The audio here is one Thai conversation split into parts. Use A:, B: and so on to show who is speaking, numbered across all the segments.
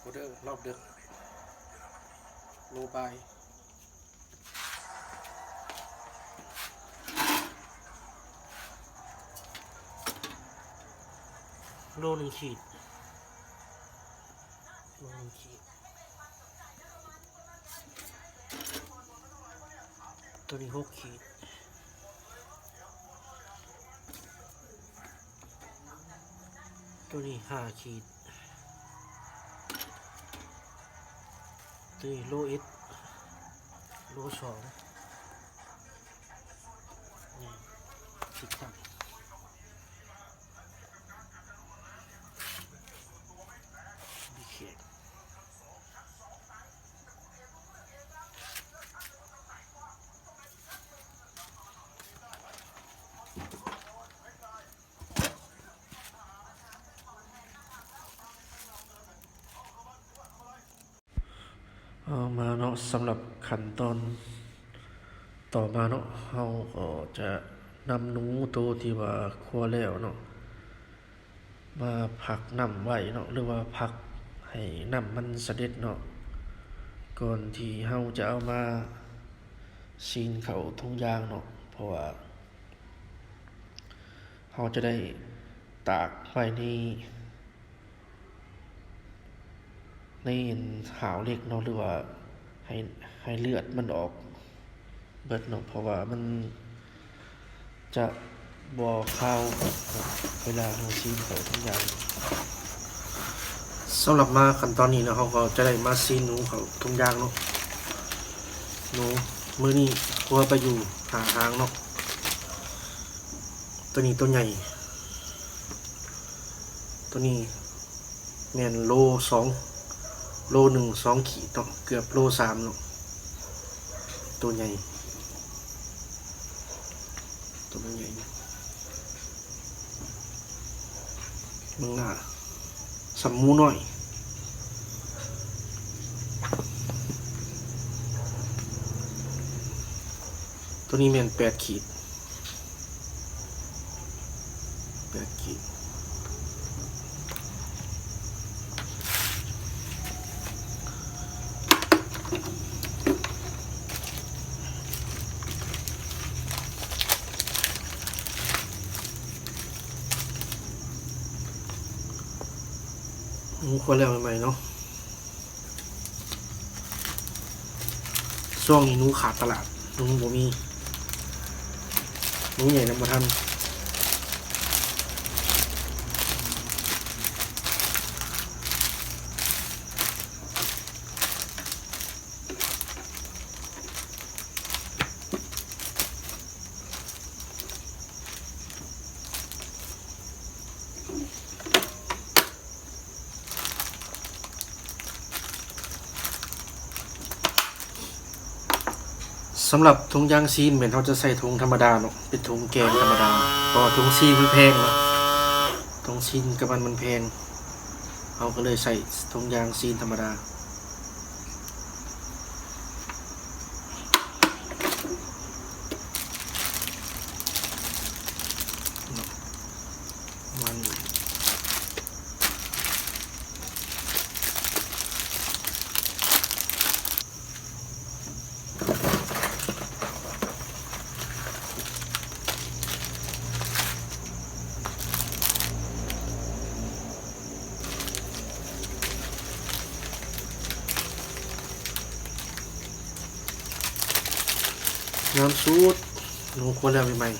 A: ออเดอร์รอบดึกโลบายโล1 ขีดโล1 ขีดตัวนี้6 ขีดตัวนี้5 ขีดตัวนี้โลโล2นี่สิบตันดีเขียนเอามาเนาะสำหรับขั้นตอนต่อมาเนาะเราก็จะนำหนูตัวที่ว่าคั่วแล้วเนาะมาพักน้ำไว้เนาะหรือว่าพักให้น้ำมันเสด็จเนาะก่อนที่เราจะเอามาซีนเข้าถุงยางเนาะเพราะว่าเราจะได้ตากไว้ในหาวเหล็กเนาะหรือว่าให้เลือดมันออกเบิดเนาะเพราะว่ามันจะบ่เข้าเวลาเราซีนเขาทุกอย่างสำหรับมาขั้นตอนนี้เนาะเขาก็จะได้มาซีนหนูเขาทุกอย่างเนาะหนูมือนี้กลัวไปอยู่หางเนาะตัวนี้ตัวใหญ่ตัวนี้แม่นโล1 2 ขีดเนาะเกือบโล3เนาะตัวใหญ่ตัวมันใหญ่มึงน่ะสัมมูหน่อยตัวนี้แม่น8 ขีดหนูควรแล้วใหม่ๆเนาะช่วงนี้หนูขาดตลาดหนูบ่มีหนูใหญ่นำบ่ทันสำหรับถุงยางซีนเหมือนเขาจะใส่ถุงธรรมดาเนาะเป็นถุงแกงธรรมดาเพราะถุงซีนมันแพงเนาะถุงซีนกับมันแพงเขาก็เลยใส่ถุงยางซีนธรรมดามันน้ำซุปหนูควรแล้วใหม่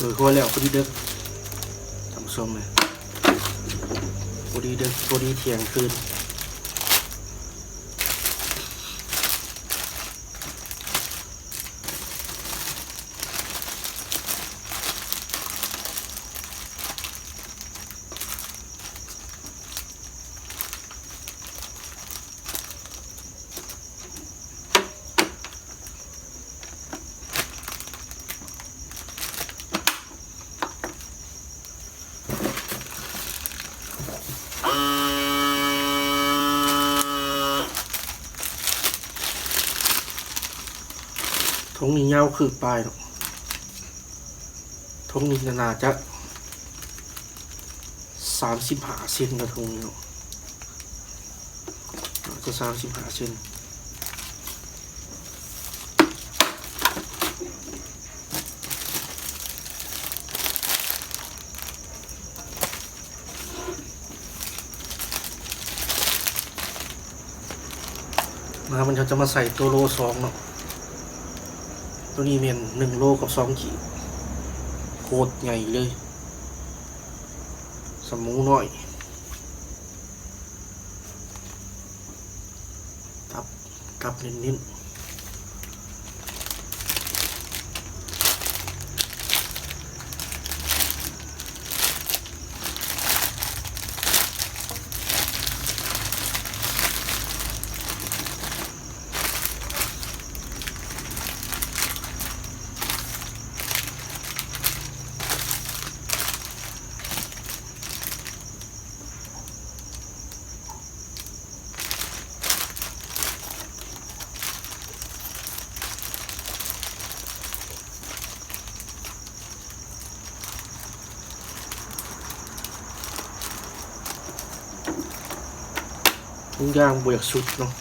A: ยคั่วแล้วพอดีเด้อท่านผู้ชมเลยพอดีเด้อพอดีเที่ยงคืนทงนี้ยาวคือปลายเนาะทงนี้น่าจะ35 เซนกระทงนี้เนาะน่าจะ35 เซนมันจะมาใส่ตัวโล2เนาะตัวนี้เป็น1 โลกับ2 ขีดโคตรใหญ่เลยสมูน้อยตับนิดทุกอย่างบวกสุดเนาะ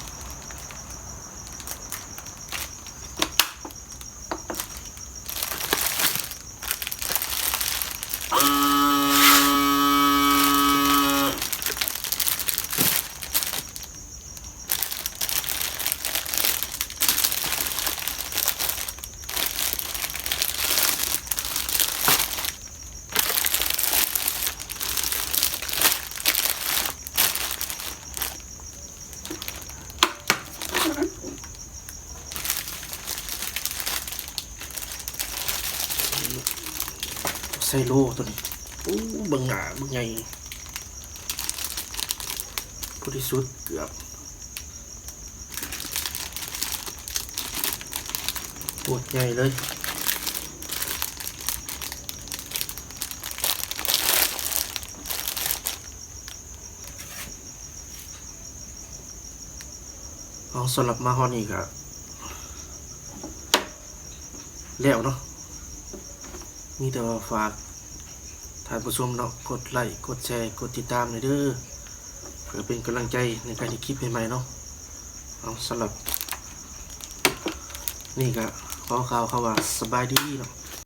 A: ใส่โลตัวนี้บังหนาบังใหญ่พอดีสุดเกือบปวดใหญ่เลยเอาสำหรับมาฮอนอีกอะแล้วเนาะมีแต่ว่าฝากท่านผู้ชมเนาะกดไลค์กดแชร์กดติดตามหน่อยเด้อเพื่อเป็นกำลังใจในการที่คลิปใหม่ๆเนาะเอาสำหรับนี่ก็ขอข่าวว่าสบายดีเนาะ